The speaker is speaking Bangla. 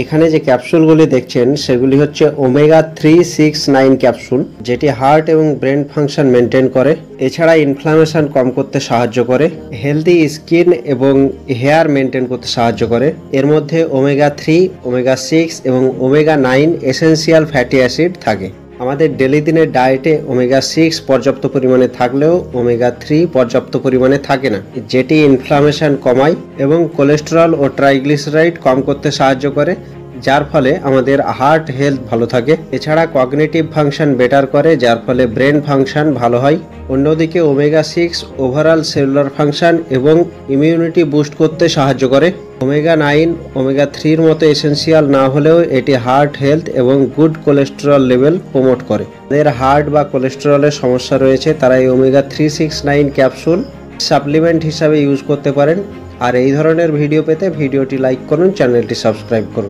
এখানে যে ক্যাপসুলগুলি দেখছেন সেগুলি হচ্ছে ওমেগা 369 ক্যাপসুল, যেটি হার্ট এবং ব্রেন ফাংশন মেনটেন করে। এছাড়া ইনফ্লামেশন কম করতে সাহায্য করে, হেলদি স্কিন এবং হেয়ার মেনটেন করতে সাহায্য করে। এর মধ্যে ওমেগা 3, ওমেগা 6 এবং ওমেগা 9 এসেনশিয়াল ফ্যাটি অ্যাসিড থাকে। আমাদের ডেলি দিনের ডায়েটে ওমেগা 6 পর্যাপ্ত পরিমাণে থাকলেও ওমেগা 3 পর্যাপ্ত পরিমাণে থাকে না, যেটি ইনফ্লামেশন কমায় এবং কোলেস্টেরল ও ট্রাইগ্লিসারাইড কম করতে সাহায্য করে, যার ফলে আমাদের হার্ট হেলথ ভালো থাকে। এছাড়া কগনিটিভ ফাংশন বেটার করে, যার ফলে ব্রেন ফাংশন ভালো হয়। অন্যদিকে ওমেগা 6 ওভারঅল সেলুলার ফাংশন এবং ইমিউনিটি বুস্ট করতে সাহায্য করে। ওমেগা 9 ওমেগা 3 এর মতো এসেনশিয়াল না হলেও এটি হার্ট হেলথ এবং গুড কোলেস্টেরল লেভেল প্রমোট করে। যাদের হার্ট বা কোলেস্টেরলের সমস্যা রয়েছে তারা এই ওমেগা 369 ক্যাপসুল সাপ্লিমেন্ট হিসাবে ইউজ করতে পারেন। আর এই ধরনের ভিডিও পেতে ভিডিওটি লাইক করুন, চ্যানেলটি সাবস্ক্রাইব করুন।